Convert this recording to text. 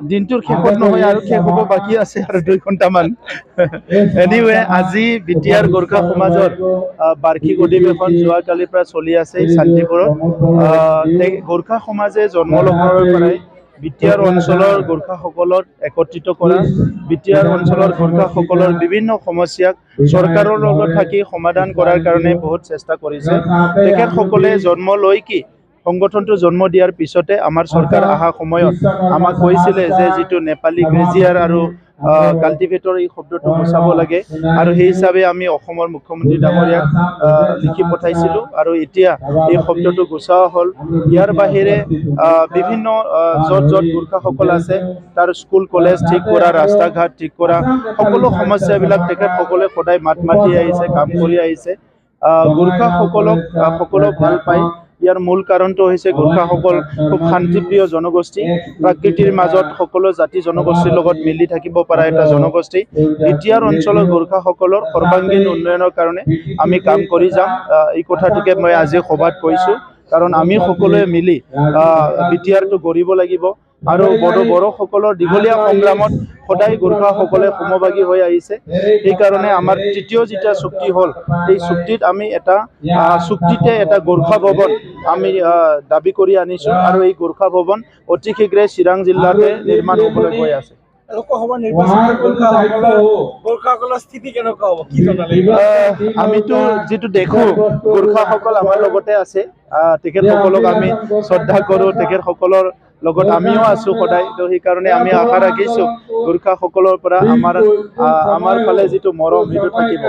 দিনটোৰ শেষত নহয় আৰু শেষ হ'ব বাকী আছে আৰু 2 ঘণ্টামান। এনিৱে আজি বিটিআৰ গোৰ্খা সমাজৰ বাৰ্ষিক অধিৱেশন যোৱাকালিৰ পৰা চলি আছে শান্তিপুৰত। গোৰ্খা সমাজে জন্ম লগ্নৰ পৰাই বিটিআৰ অঞ্চলৰ গোৰ্খাসকলক একত্ৰিত কৰা, বিটিআৰ অঞ্চলৰ গোৰ্খাসকলৰ বিভিন্ন সমস্যাক চৰকাৰৰ লগত থাকি সমাধান কৰাৰ কাৰণে বহুত চেষ্টা কৰিছে। তেখেতসকলে জন্ম লৈ কি সংগঠনটো জন্ম দিয়াৰ পিছতে আমাৰ চৰকাৰ অহা সময়ত আমাক কৈছিলে যে যিটো নেপালী গ্ৰেজিয়াৰ আৰু কাল্টিভেটৰ এই শব্দটো গুচাব লাগে, আৰু সেই হিচাপে আমি অসমৰ মুখ্যমন্ত্ৰী ডাঙৰীয়াক লিখি পঠাইছিলোঁ আৰু এতিয়া এই শব্দটো গুচোৱা হ'ল। ইয়াৰ বাহিৰে বিভিন্ন য'ত য'ত গোৰ্খাসকল আছে তাৰ স্কুল কলেজ ঠিক কৰা, ৰাস্তা ঘাট ঠিক কৰা, সকলো সমস্যাবিলাক তেখেতসকলে সদায় মাত মাতি আহিছে, কাম কৰি আহিছে। গোৰ্খাসকলক সকলো ভাল পায়। ইয়াৰ মূল কাৰণটো হৈছে গোৰ্খাসকল খুব শান্তিপ্ৰিয় জনগোষ্ঠী, প্ৰকৃতিৰ মাজত সকলো জাতি জনগোষ্ঠীৰ লগত মিলি থাকিব পৰা এটা জনগোষ্ঠী। বিটিআৰ অঞ্চলৰ গোৰ্খাসকলৰ সৰ্বাংগীন উন্নয়নৰ কাৰণে আমি কাম কৰি যাম। এই কথাটোকে মই আজি সভাত কৈছোঁ, কাৰণ আমি সকলোৱে মিলি বিটিআৰটো গঢ়িব লাগিব। আৰু বড়োসকলৰ দীঘলীয়া সংগ্ৰামত সদায় গোৰ্খাসকলে সমভাগী হৈ আহিছে। সেইকাৰণে আমাৰ তৃতীয় যেতিয়া চুক্তি হ'ল, এই চুক্তিত আমি চুক্তিতে এটা গোৰ্খা ভৱন আমি দাবী কৰি আনিছোঁ, আৰু এই গোৰ্খা ভৱন অতি শীঘ্ৰে চিৰাং জিলাতে নিৰ্মাণ হ'বলৈ গৈ আছে। আমিতো যিটো দেখোঁ গোৰ্খাসকল আমাৰ লগতে আছে, তেখেতসকলক আমি শ্ৰদ্ধা কৰোঁ, তেখেতসকলৰ লগত আমিও আছোঁ সদায়। তো সেইকাৰণে আমি আশা ৰাখিছোঁ গোৰ্খাসকলৰ পৰা আমাৰ ফালে যিটো মৰম সেইটো থাকিব।